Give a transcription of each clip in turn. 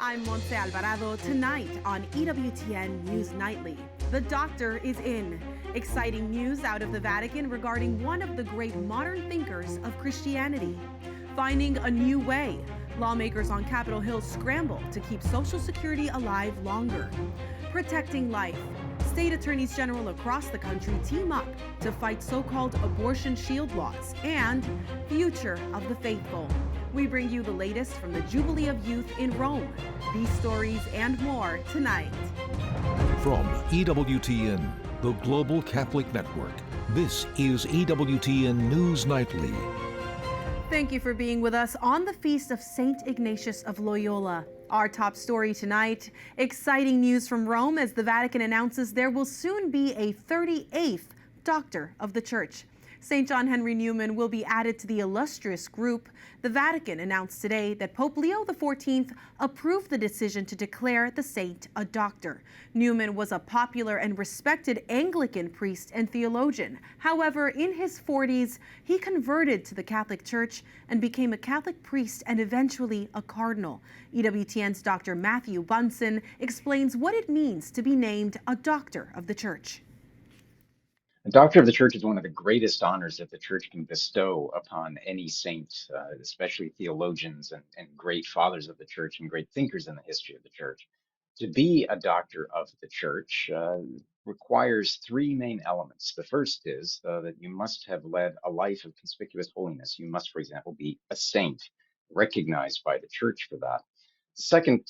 I'm Montse Alvarado. Tonight on EWTN News Nightly, the doctor is in. Exciting news out of the Vatican regarding one of the great modern thinkers of Christianity. Finding a new way. Lawmakers on Capitol Hill scramble to keep Social Security alive longer. Protecting life. State attorneys general across the country team up to fight so-called abortion shield laws. And future of the faithful. We bring you the latest from the Jubilee of Youth in Rome. These stories and more tonight. From EWTN, the Global Catholic Network, this is EWTN News Nightly. Thank you for being with us on the feast of St. Ignatius of Loyola. Our top story tonight, exciting news from Rome as the Vatican announces there will soon be a 38th Doctor of the Church. St. John Henry Newman will be added to the illustrious group. The Vatican announced today that Pope Leo XIV approved the decision to declare the saint a doctor. Newman was a popular and respected Anglican priest and theologian. However, in his 40s, he converted to the Catholic Church and became a Catholic priest and eventually a cardinal. EWTN's Dr. Matthew Bunson explains what it means to be named a Doctor of the Church. A Doctor of the Church is one of the greatest honors that the Church can bestow upon any saint, especially theologians and great fathers of the Church and great thinkers in the history of the Church. To be a Doctor of the Church requires three main elements. The first is that you must have led a life of conspicuous holiness. You must, for example, be a saint, recognized by the Church for that. The second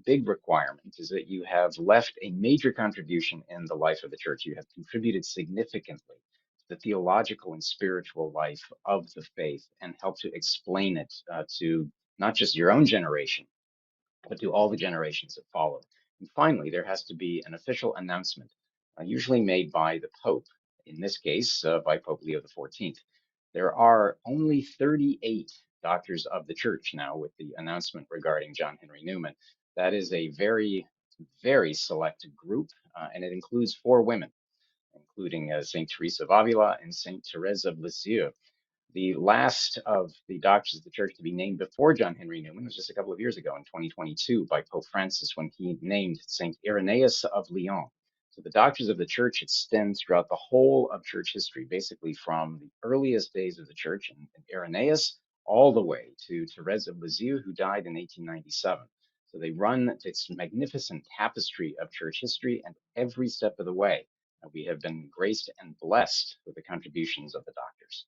big requirement is that you have left a major contribution in the life of the Church. You have contributed significantly to the theological and spiritual life of the faith and helped to explain it to not just your own generation, but to all the generations that followed. And finally, there has to be an official announcement, usually made by the Pope, in this case, by Pope Leo XIV. There are only 38 Doctors of the Church now with the announcement regarding John Henry Newman. That is a very, very select group, and it includes 4 women, including St. Teresa of Avila and St. Therese of Lisieux. The last of the Doctors of the Church to be named before John Henry Newman was just a couple of years ago in 2022 by Pope Francis when he named St. Irenaeus of Lyon. So the Doctors of the Church extend throughout the whole of Church history, basically from the earliest days of the Church and Irenaeus all the way to Therese of Lisieux, who died in 1897. So they run this magnificent tapestry of Church history, and every step of the way, we have been graced and blessed with the contributions of the Doctors.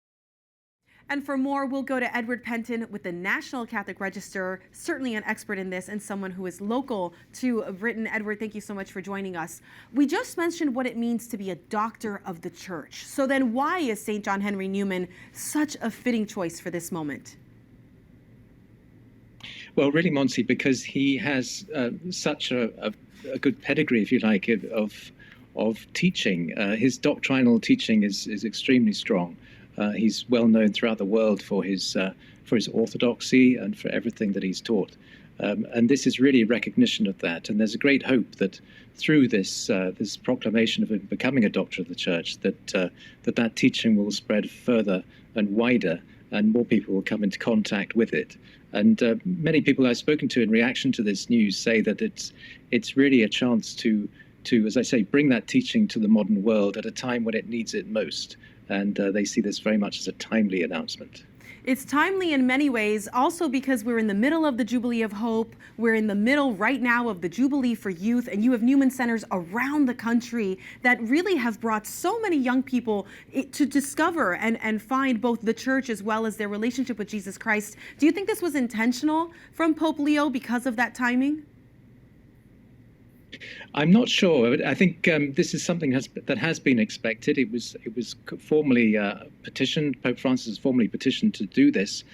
And for more, we'll go to Edward Penton with the National Catholic Register, certainly an expert in this and someone who is local to Britain. Edward, thank you so much for joining us. We just mentioned what it means to be a Doctor of the Church. So then why is St. John Henry Newman such a fitting choice for this moment? Well, really, Monty, because he has such a good pedigree, if you like, of teaching. His doctrinal teaching is extremely strong. He's well known throughout the world for his orthodoxy and for everything that he's taught. And this is really a recognition of that. And there's a great hope that through this proclamation of him becoming a Doctor of the Church, that teaching will spread further and wider, and more people will come into contact with it. And many people I've spoken to in reaction to this news say that it's really a chance to, as I say, bring that teaching to the modern world at a time when it needs it most. And they see this very much as a timely announcement. It's timely in many ways, also because we're in the middle of the Jubilee of Hope. We're in the middle right now of the Jubilee for Youth, and you have Newman Centers around the country that really have brought so many young people to discover and find both the Church as well as their relationship with Jesus Christ. Do you think this was intentional from Pope Leo because of that timing? I'm not sure. I think this is something that has been expected. It was formally petitioned. Pope Francis has formally petitioned to do this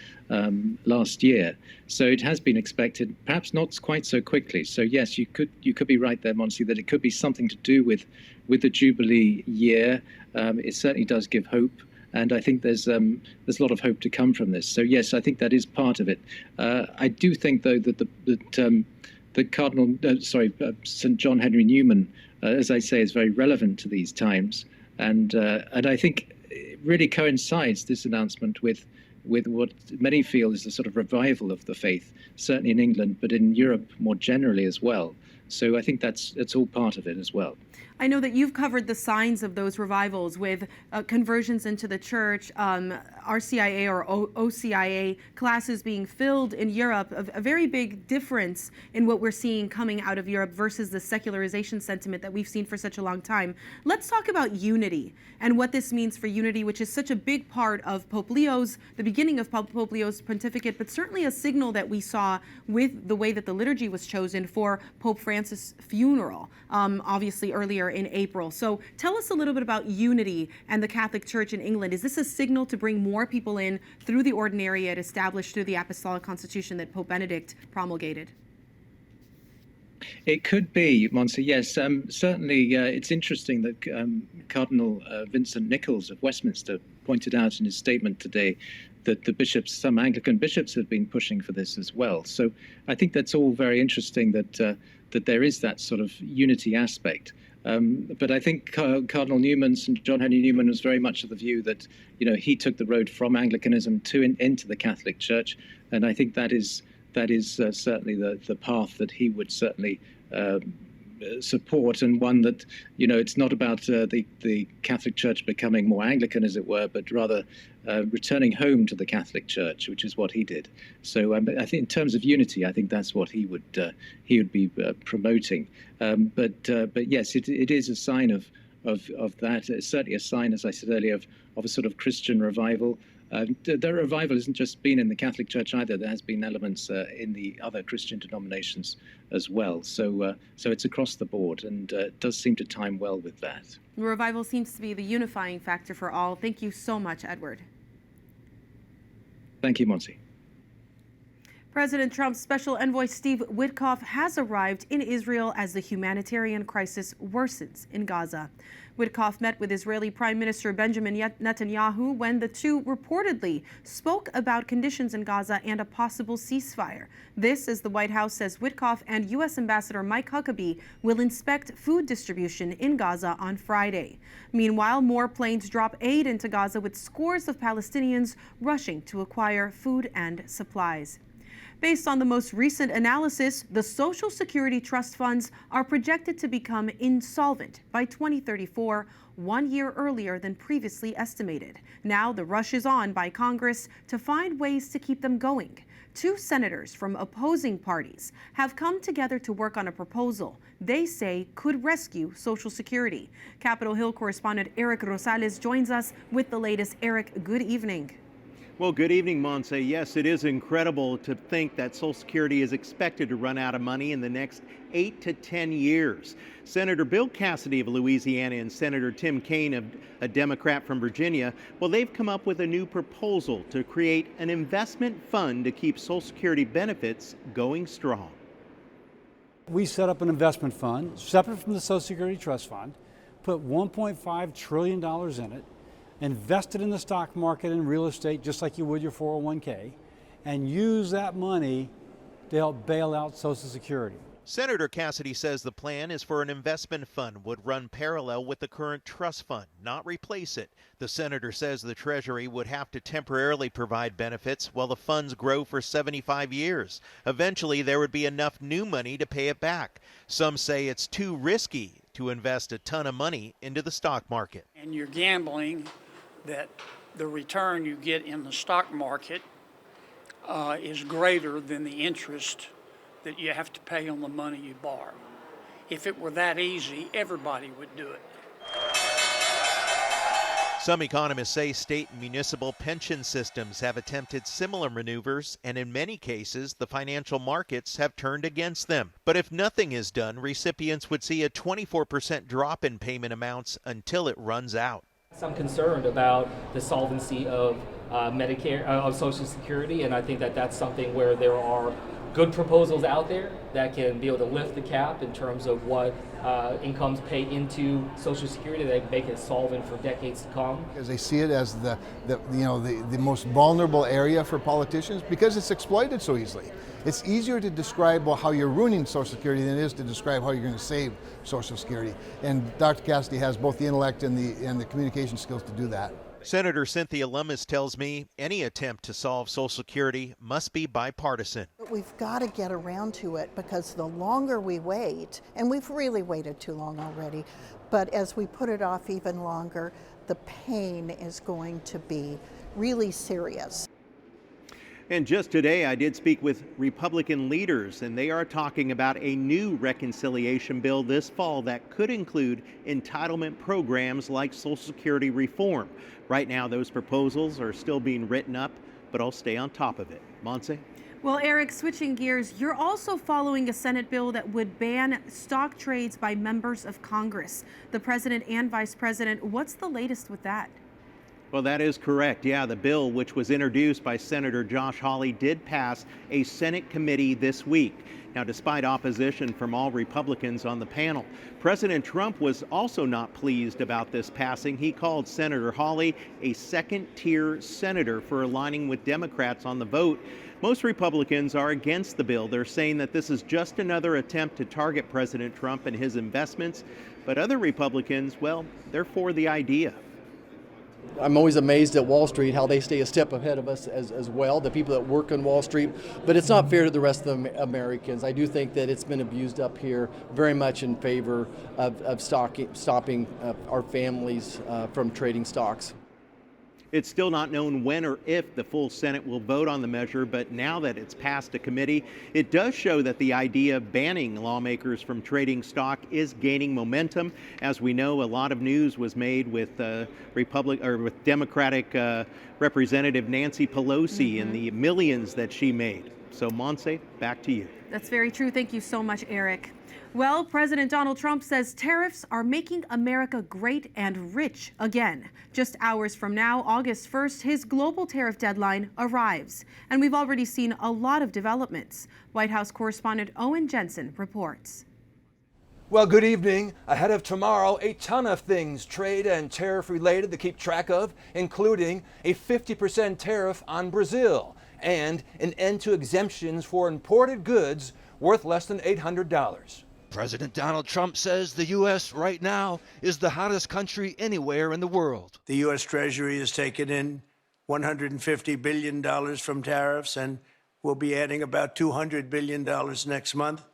last year, so it has been expected. Perhaps not quite so quickly. So yes, you could be right there, Monty, that it could be something to do with the Jubilee year. It certainly does give hope. And I think there's a lot of hope to come from this. So yes, I think that is part of it. I do think, though, that St. John Henry Newman, as I say, is very relevant to these times, and I think it really coincides, this announcement, with with what many feel is the sort of revival of the faith, certainly in England, but in Europe more generally as well. So I think it's all part of it as well. I know that you've covered the signs of those revivals with conversions into the church, RCIA or OCIA classes being filled in Europe, a very big difference in what we're seeing coming out of Europe versus the secularization sentiment that we've seen for such a long time. Let's talk about unity and what this means for unity, which is such a big part of Pope Leo's, the beginning of Pope Leo's pontificate, but certainly a signal that we saw with the way that the liturgy was chosen for Pope Francis' funeral, obviously earlier in April. So tell us a little bit about unity and the Catholic Church in England. Is this a signal to bring more people in through the ordinariate established through the Apostolic Constitution that Pope Benedict promulgated? It could be, Monse, yes. Certainly, it's interesting that Cardinal Vincent Nichols of Westminster pointed out in his statement today that the bishops, some Anglican bishops, have been pushing for this as well. So I think that's all very interesting that there is that sort of unity aspect. But I think Cardinal Newman, St. John Henry Newman, was very much of the view that, he took the road from Anglicanism into the Catholic Church, and I think that is certainly the path that he would certainly support, and one that, it's not about the Catholic Church becoming more Anglican, as it were, but rather returning home to the Catholic Church, which is what he did. So I think in terms of unity, I think that's what he would be promoting. But yes, it is a sign of that. It's certainly a sign, as I said earlier, of a sort of Christian revival. The revival hasn't just been in the Catholic Church either. There has been elements in the other Christian denominations as well. So it's across the board, and it does seem to time well with that. The revival seems to be the unifying factor for all. Thank you so much, Edward. Thank you, Monse. President Trump's special envoy Steve Witkoff has arrived in Israel as the humanitarian crisis worsens in Gaza. Witkoff met with Israeli Prime Minister Benjamin Netanyahu when the two reportedly spoke about conditions in Gaza and a possible ceasefire. This as the White House says Witkoff and U.S. Ambassador Mike Huckabee will inspect food distribution in Gaza on Friday. Meanwhile, more planes drop aid into Gaza with scores of Palestinians rushing to acquire food and supplies. Based on the most recent analysis, the Social Security trust funds are projected to become insolvent by 2034, 1 year earlier than previously estimated. Now the rush is on by Congress to find ways to keep them going. Two senators from opposing parties have come together to work on a proposal they say could rescue Social Security. Capitol Hill correspondent Eric Rosales joins us with the latest. Eric, good evening. Well, good evening, Monse. Yes, it is incredible to think that Social Security is expected to run out of money in the next 8 to 10 years. Senator Bill Cassidy of Louisiana and Senator Tim Kaine, a Democrat from Virginia, well, they've come up with a new proposal to create an investment fund to keep Social Security benefits going strong. We set up an investment fund separate from the Social Security Trust Fund, put $1.5 trillion in it, invested in the stock market and real estate just like you would your 401k, and use that money to help bail out Social Security. Senator Cassidy says the plan is for an investment fund would run parallel with the current trust fund, not replace it. The senator says the Treasury would have to temporarily provide benefits while the funds grow for 75 years. Eventually, there would be enough new money to pay it back. Some say it's too risky to invest a ton of money into the stock market. And you're gambling that the return you get in the stock market is greater than the interest that you have to pay on the money you borrow. If it were that easy, everybody would do it. Some economists say state and municipal pension systems have attempted similar maneuvers, and in many cases, the financial markets have turned against them. But if nothing is done, recipients would see a 24% drop in payment amounts until it runs out. I'm concerned about the solvency of Medicare, of Social Security, and I think that that's something where there are good proposals out there that can be able to lift the cap in terms of what incomes pay into Social Security, that make it solvent for decades to come. As they see it as the most vulnerable area for politicians because it's exploited so easily. It's easier to describe how you're ruining Social Security than it is to describe how you're going to save Social Security. And Dr. Cassidy has both the intellect and the communication skills to do that. Senator Cynthia Lummis tells me any attempt to solve Social Security must be bipartisan. We've got to get around to it because the longer we wait, and we've really waited too long already, but as we put it off even longer, the pain is going to be really serious. And just today, I did speak with Republican leaders, and they are talking about a new reconciliation bill this fall that could include entitlement programs like Social Security reform. Right now, those proposals are still being written up, but I'll stay on top of it. Monse? Well, Eric, switching gears, you're also following a Senate bill that would ban stock trades by members of Congress. The president and vice president, what's the latest with that? Well, that is correct. Yeah, the bill, which was introduced by Senator Josh Hawley, did pass a Senate committee this week. Now, despite opposition from all Republicans on the panel, President Trump was also not pleased about this passing. He called Senator Hawley a second-tier senator for aligning with Democrats on the vote. Most Republicans are against the bill. They're saying that this is just another attempt to target President Trump and his investments. But other Republicans, well, they're for the idea. I'm always amazed at Wall Street, how they stay a step ahead of us as well, the people that work on Wall Street. But it's not fair to the rest of the Americans. I do think that it's been abused up here very much in favor of stopping our families from trading stocks. It's still not known when or if the full Senate will vote on the measure, but now that it's passed a committee, it does show that the idea of banning lawmakers from trading stock is gaining momentum. As we know, a lot of news was made with with Democratic Representative Nancy Pelosi and the millions that she made. So, Monse, back to you. That's very true. Thank you so much, Eric. Well, President Donald Trump says tariffs are making America great and rich again. Just hours from now, August 1st, his global tariff deadline arrives. And we've already seen a lot of developments. White House correspondent Owen Jensen reports. Well, good evening. Ahead of tomorrow, a ton of things trade and tariff related to keep track of, including a 50% tariff on Brazil and an end to exemptions for imported goods worth less than $800. President Donald Trump says the U.S. right now is the hottest country anywhere in the world. The U.S. Treasury has taken in $150 billion from tariffs, and we'll be adding about $200 billion next month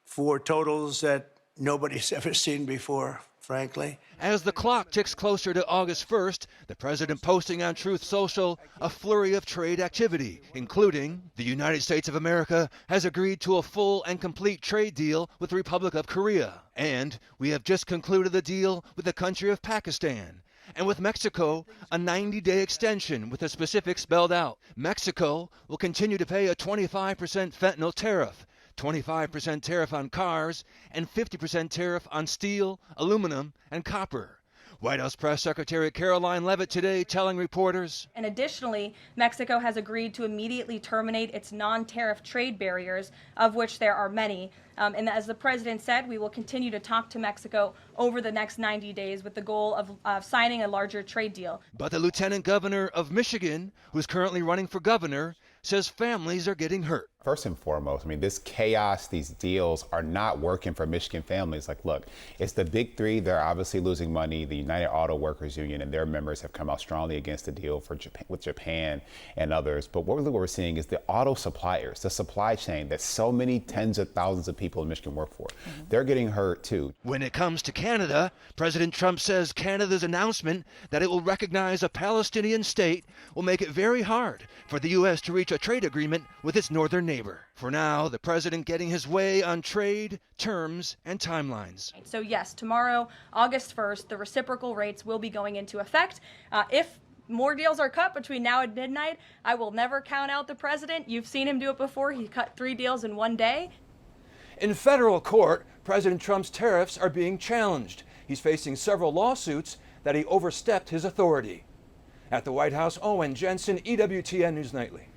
for totals that nobody's ever seen before, frankly. As the clock ticks closer to August 1st, the president posting on Truth Social a flurry of trade activity, including the United States of America has agreed to a full and complete trade deal with the Republic of Korea. And we have just concluded a deal with the country of Pakistan. And with Mexico, a 90-day extension with the specifics spelled out. Mexico will continue to pay a 25% fentanyl tariff, 25% tariff on cars, and 50% tariff on steel, aluminum, and copper. White House Press Secretary Caroline Leavitt today telling reporters. And additionally, Mexico has agreed to immediately terminate its non-tariff trade barriers, of which there are many. And as the president said, we will continue to talk to Mexico over the next 90 days with the goal of signing a larger trade deal. But the lieutenant governor of Michigan, who's currently running for governor, says families are getting hurt. First and foremost, I mean, this chaos, these deals are not working for Michigan families. Like, look, it's the big three. They're obviously losing money. The United Auto Workers Union and their members have come out strongly against the deal with Japan and others. But what we're seeing is the auto suppliers, the supply chain that so many tens of thousands of people in Michigan work for. They're getting hurt, too. When it comes to Canada, President Trump says Canada's announcement that it will recognize a Palestinian state will make it very hard for the U.S. to reach a trade agreement with its northern neighbor. For now, the president getting his way on trade, terms, and timelines. So yes, tomorrow, August 1st, the reciprocal rates will be going into effect. If more deals are cut between now and midnight, I will never count out the president. You've seen him do it before. He cut 3 deals in one day. In federal court, President Trump's tariffs are being challenged. He's facing several lawsuits that he overstepped his authority. At the White House, Owen Jensen, EWTN News Nightly.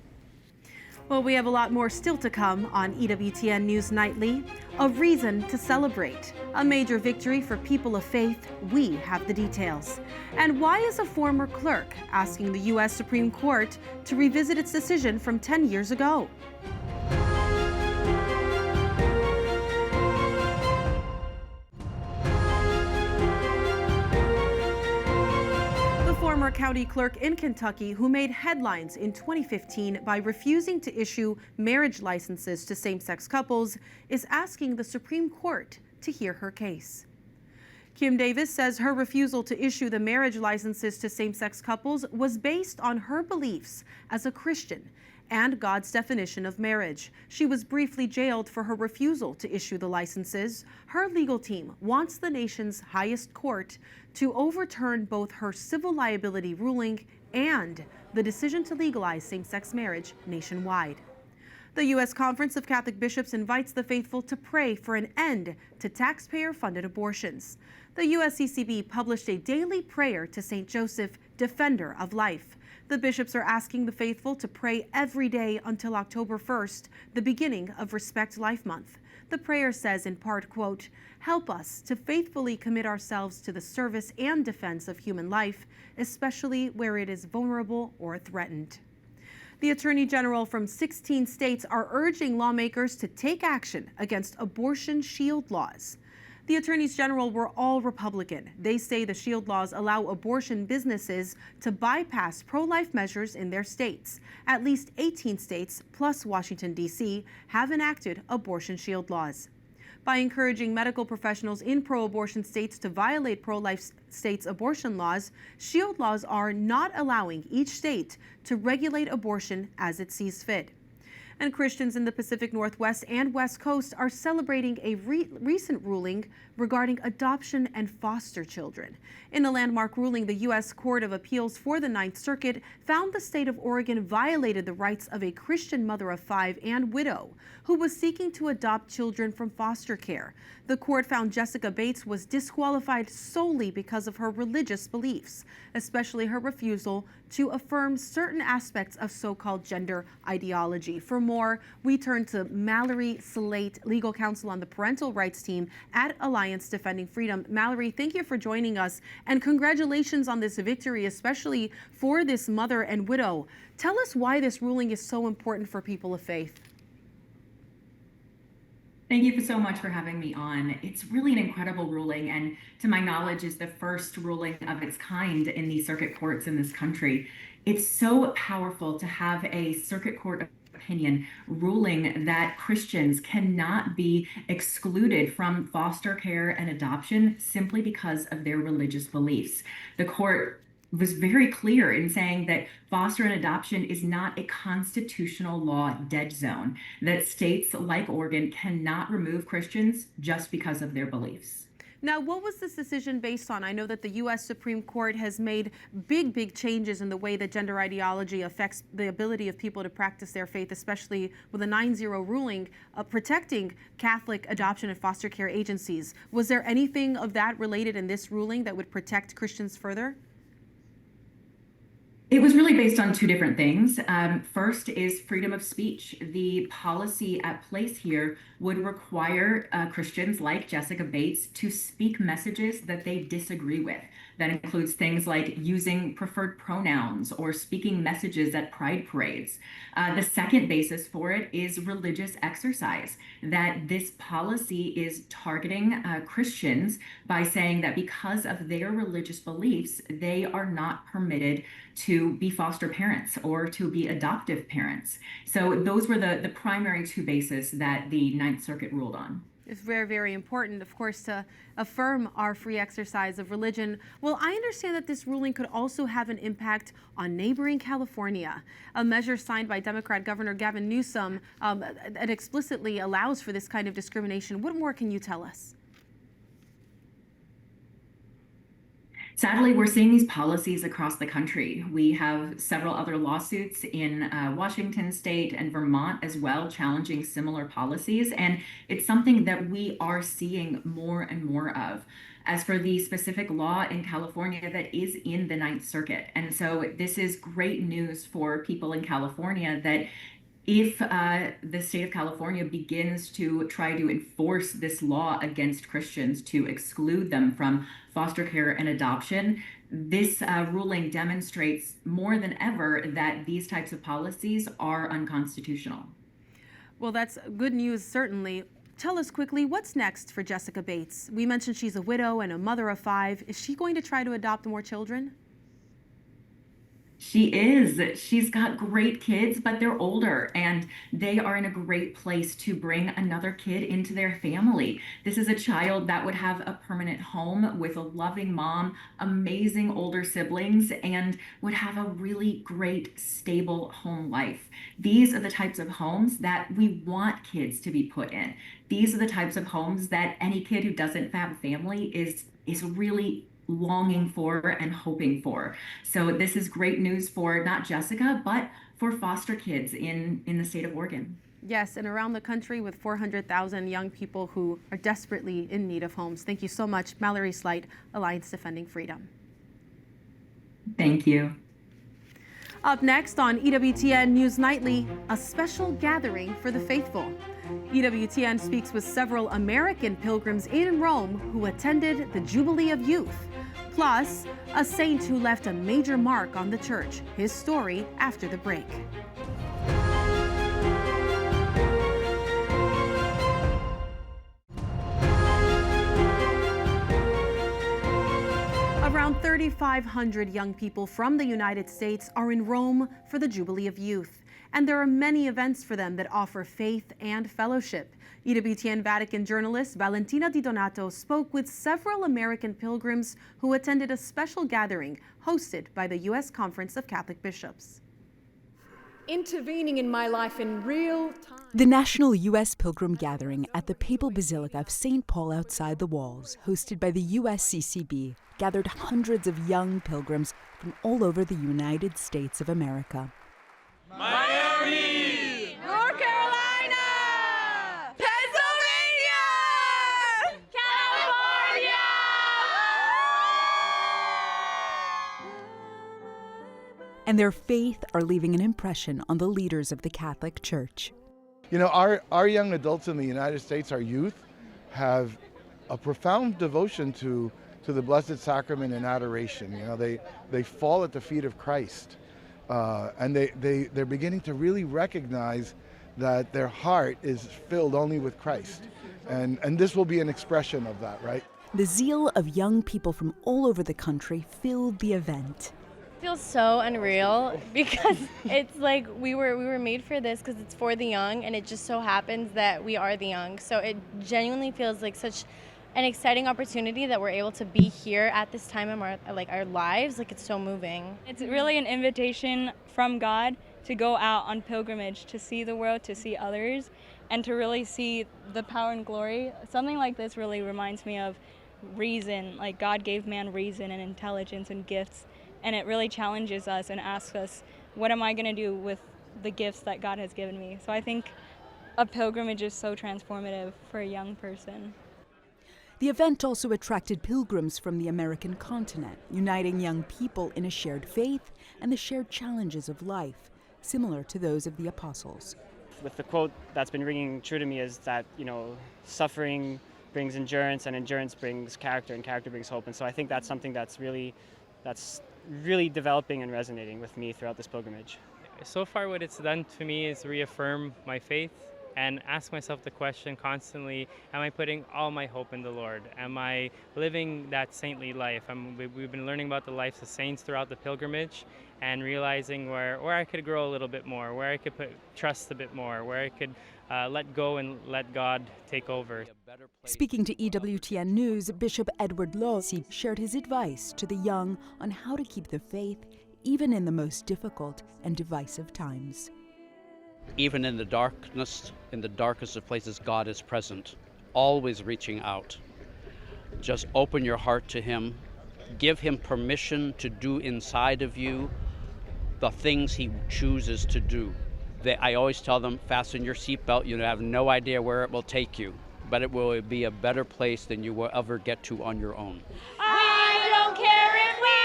Well, we have a lot more still to come on EWTN News Nightly. A reason to celebrate. A major victory for people of faith. We have the details. And why is a former clerk asking the U.S. Supreme Court to revisit its decision from 10 years ago? Former county clerk in Kentucky who made headlines in 2015 by refusing to issue marriage licenses to same-sex couples is asking the Supreme Court to hear her case. Kim Davis says her refusal to issue the marriage licenses to same-sex couples was based on her beliefs as a Christian and God's definition of marriage. She was briefly jailed for her refusal to issue the licenses. Her legal team wants the nation's highest court to overturn both her civil liability ruling and the decision to legalize same-sex marriage nationwide. The U.S. Conference of Catholic Bishops invites the faithful to pray for an end to taxpayer-funded abortions. The USCCB published a daily prayer to St. Joseph, defender of life. The bishops are asking the faithful to pray every day until October 1st, the beginning of Respect Life Month. The prayer says in part, quote, "Help us to faithfully commit ourselves to the service and defense of human life, especially where it is vulnerable or threatened." The Attorney General from 16 states are urging lawmakers to take action against abortion shield laws. The attorneys general were all Republican. They say the shield laws allow abortion businesses to bypass pro-life measures in their states. At least 18 states, plus Washington, D.C., have enacted abortion shield laws. By encouraging medical professionals in pro-abortion states to violate pro-life states' abortion laws, shield laws are not allowing each state to regulate abortion as it sees fit. And Christians in the Pacific Northwest and West Coast are celebrating a recent ruling regarding adoption and foster children. In a landmark ruling, the U.S. Court of Appeals for the Ninth Circuit found the state of Oregon violated the rights of a Christian mother of 5 and widow who was seeking to adopt children from foster care. The court found Jessica Bates was disqualified solely because of her religious beliefs, especially her refusal to affirm certain aspects of so-called gender ideology. For more, we turn to Mallory Slate, legal counsel on the parental rights team at Alliance Defending Freedom. Mallory, thank you for joining us, and congratulations on this victory, especially for this mother and widow. Tell us why this ruling is so important for people of faith. Thank you so much for having me on. It's really an incredible ruling, and to my knowledge is the first ruling of its kind in the circuit courts in this country. It's so powerful to have a circuit court opinion ruling that Christians cannot be excluded from foster care and adoption simply because of their religious beliefs. The court was very clear in saying that foster and adoption is not a constitutional law dead zone, that states like Oregon cannot remove Christians just because of their beliefs. Now, what was this decision based on? I know that the U.S. Supreme Court has made big changes in the way that gender ideology affects the ability of people to practice their faith, especially with a 9-0 ruling protecting Catholic adoption and foster care agencies. Was there anything of that related in this ruling that would protect Christians further? It was really based on two different things. First is freedom of speech. The policy at place here would require Christians like Jessica Bates to speak messages that they disagree with. That includes things like using preferred pronouns or speaking messages at pride parades. The second basis for it is religious exercise, that this policy is targeting Christians by saying that because of their religious beliefs, they are not permitted to be foster parents or to be adoptive parents. So those were the primary two bases that the Ninth Circuit ruled on. It's very important, of course, to affirm our free exercise of religion. Well, I understand that this ruling could also have an impact on neighboring California. A measure signed by Democrat Governor Gavin Newsom that explicitly allows for this kind of discrimination. What more can you tell us? Sadly, we're seeing these policies across the country. We have several other lawsuits in Washington state and Vermont as well, challenging similar policies. And it's something that we are seeing more and more of. As for the specific law in California that is in the Ninth Circuit. And so this is great news for people in California that if the state of California begins to try to enforce this law against Christians to exclude them from foster care and adoption, this ruling demonstrates more than ever that these types of policies are unconstitutional. Well, that's good news, certainly. Tell us quickly, what's next for Jessica Bates? We mentioned she's a widow and a mother of 5. Is she going to try to adopt more children? She is. She's got great kids, but they're older and they are in a great place to bring another kid into their family. This is a child that would have a permanent home with a loving mom, amazing older siblings, and would have a really great, stable home life. These are the types of homes that we want kids to be put in. These are the types of homes that any kid who doesn't have a family is really longing for and hoping for. So this is great news for not Jessica, but for foster kids in the state of Oregon. Yes, and around the country with 400,000 young people who are desperately in need of homes. Thank you so much, Mallory Slight, Alliance Defending Freedom. Thank you. Up next on EWTN News Nightly, a special gathering for the faithful. EWTN speaks with several American pilgrims in Rome who attended the Jubilee of Youth. Plus, a saint who left a major mark on the church. His story after the break. Around 3,500 young people from the United States are in Rome for the Jubilee of Youth. And there are many events for them that offer faith and fellowship. EWTN Vatican journalist Valentina Di Donato spoke with several American pilgrims who attended a special gathering hosted by the U.S. Conference of Catholic Bishops. Intervening in my life in real time. The National U.S. Pilgrim Gathering at the Papal Basilica of St. Paul outside the walls, hosted by the USCCB, gathered hundreds of young pilgrims from all over the United States of America. Miami, North Carolina, Pennsylvania, California. And their faith are leaving an impression on the leaders of the Catholic Church. You know, our young adults in the United States, our youth, have a profound devotion to the Blessed Sacrament and adoration. You know, they fall at the feet of Christ. And they're beginning to really recognize that their heart is filled only with Christ. And this will be an expression of that, right? The zeal of young people from all over the country filled the event. It feels so unreal because it's like we were made for this because it's for the young, and it just so happens that we are the young. So it genuinely feels like such an exciting opportunity that we're able to be here at this time in our lives. Like, it's so moving. It's really an invitation from God to go out on pilgrimage, to see the world, to see others, and to really see the power and glory. Something like this really reminds me of reason. Like, God gave man reason and intelligence and gifts, and it really challenges us and asks us, what am I going to do with the gifts that God has given me? So I think a pilgrimage is so transformative for a young person. The event also attracted pilgrims from the American continent, uniting young people in a shared faith and the shared challenges of life, similar to those of the apostles. With the quote that's been ringing true to me is that, suffering brings endurance, and endurance brings character, and character brings hope. And so I think that's something that's really developing and resonating with me throughout this pilgrimage. So far, what it's done to me is reaffirm my faith and ask myself the question constantly, am I putting all my hope in the Lord? Am I living that saintly life? We've been learning about the lives of saints throughout the pilgrimage and realizing where I could grow a little bit more, where I could trust a bit more, where I could let go and let God take over. Speaking to EWTN News, Bishop Edward Lossi shared his advice to the young on how to keep the faith even in the most difficult and divisive times. Even in the darkness, in the darkest of places, God is present, always reaching out. Just open your heart to Him. Give Him permission to do inside of you the things He chooses to do. I always tell them, fasten your seatbelt. You have no idea where it will take you, but it will be a better place than you will ever get to on your own. I don't care if we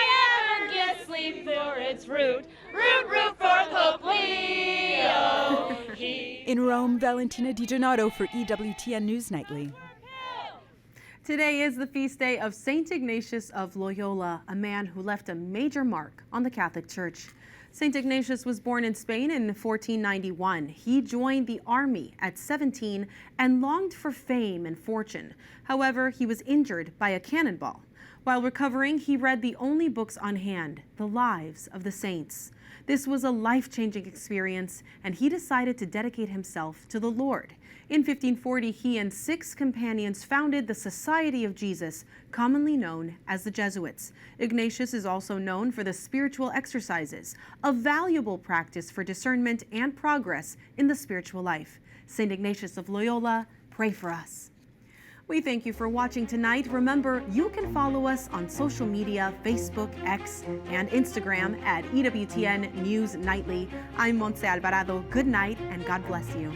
ever get sleep for its root. Root for hope, Leo. In Rome, Valentina Di Donato for EWTN News Nightly. Today is the feast day of Saint Ignatius of Loyola, a man who left a major mark on the Catholic Church. Saint Ignatius was born in Spain in 1491. He joined the army at 17 and longed for fame and fortune. However, he was injured by a cannonball. While recovering, he read the only books on hand, the lives of the saints. This was a life-changing experience, and he decided to dedicate himself to the Lord. In 1540, he and 6 companions founded the Society of Jesus, commonly known as the Jesuits. Ignatius is also known for the spiritual exercises, a valuable practice for discernment and progress in the spiritual life. St. Ignatius of Loyola, pray for us. We thank you for watching tonight. Remember, you can follow us on social media, Facebook, X, and Instagram at EWTN News Nightly. I'm Montse Alvarado. Good night, and God bless you.